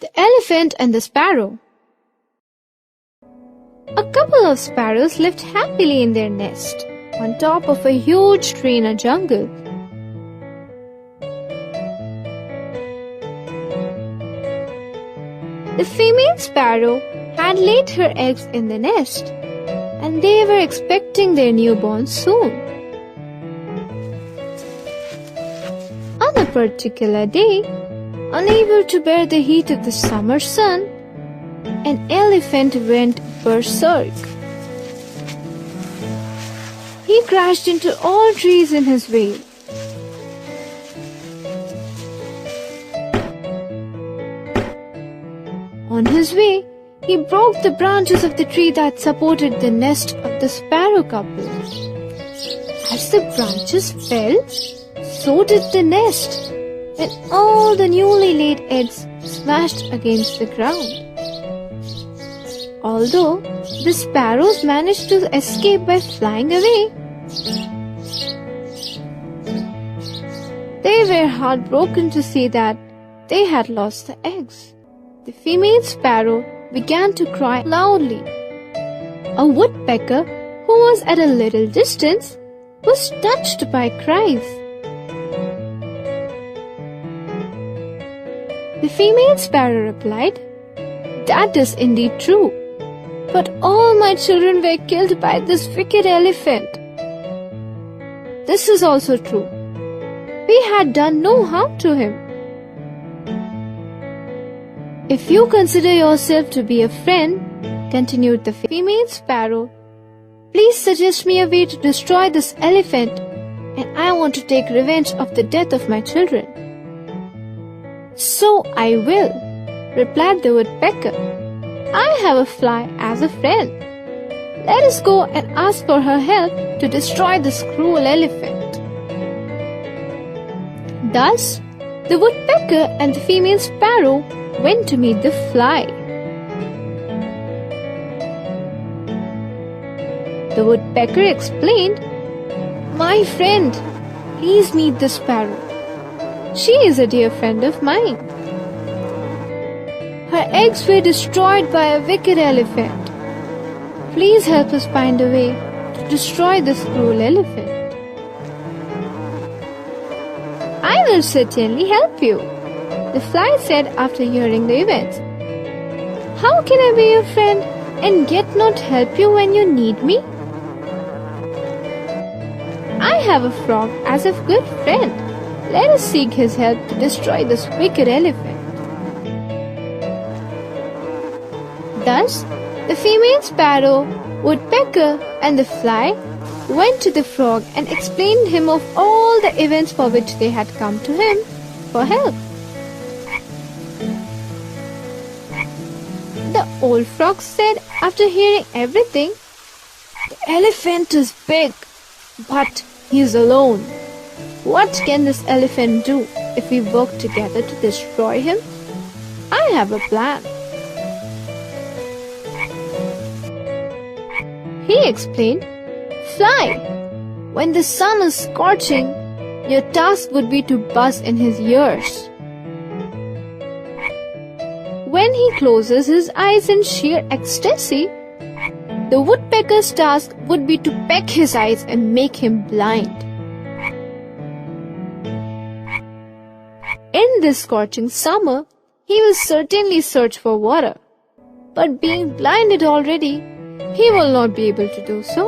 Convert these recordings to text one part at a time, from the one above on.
The Elephant and the Sparrow. A couple of sparrows lived happily in their nest on top of a huge tree in a jungle. The female sparrow had laid her eggs in the nest, and they were expecting their newborn soon. On a particular day, unable to bear the heat of the summer sun, an elephant went berserk. He crashed into all trees in his way. On his way, he broke the branches of the tree that supported the nest of the sparrow couple. As the branches fell, so did the nest, and all the newly laid eggs smashed against the ground. Although the sparrows managed to escape by flying away, they were heartbroken to see that they had lost the eggs. The female sparrow began to cry loudly. A woodpecker, who was at a little distance, was touched by cries. The female sparrow replied, "That is indeed true, but all my children were killed by this wicked elephant." "This is also true. We had done no harm to him." "If you consider yourself to be a friend," continued the female sparrow, "please suggest me a way to destroy this elephant, and I want to take revenge of the death of my children." "So I will," replied the woodpecker. "I have a fly as a friend. Let us go and ask for her help to destroy this cruel elephant." Thus, the woodpecker and the female sparrow went to meet the fly. The woodpecker explained, "My friend, please meet the sparrow. She is a dear friend of mine. Her eggs were destroyed by a wicked elephant. Please help us find a way to destroy this cruel elephant." "I will certainly help you," the fly said after hearing the events. "How can I be your friend and yet not help you when you need me?" "I have a frog as a good friend. Let us seek his help to destroy this wicked elephant." Thus, the female sparrow, woodpecker, and the fly went to the frog and explained him of all the events for which they had come to him for help. The old frog said after hearing everything, "The elephant is big, but he is alone. What can this elephant do if we work together to destroy him? I have a plan." He explained, "Fly, when the sun is scorching, your task would be to buzz in his ears. When he closes his eyes in sheer ecstasy, the woodpecker's task would be to peck his eyes and make him blind. In this scorching summer, he will certainly search for water, but being blinded already, he will not be able to do so.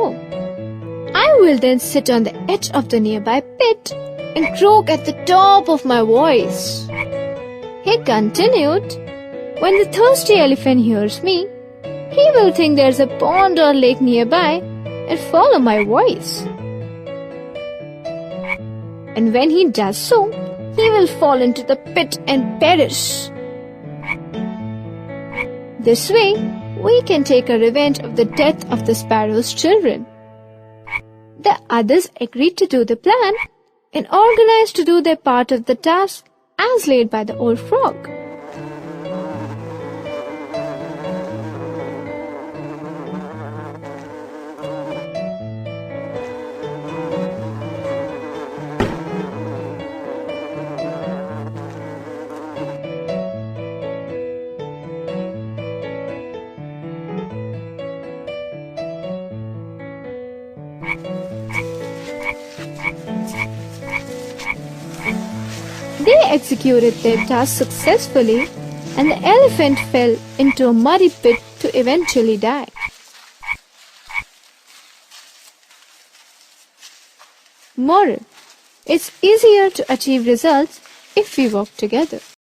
I will then sit on the edge of the nearby pit and croak at the top of my voice." He continued, "When the thirsty elephant hears me, he will think there's a pond or lake nearby and follow my voice. And when he does so, he will fall into the pit and perish. This way, we can take a revenge of the death of the sparrow's children." The others agreed to do the plan and organized to do their part of the task as laid by the old frog. They executed their task successfully, and the elephant fell into a muddy pit to eventually die. Moral: it's easier to achieve results if we work together.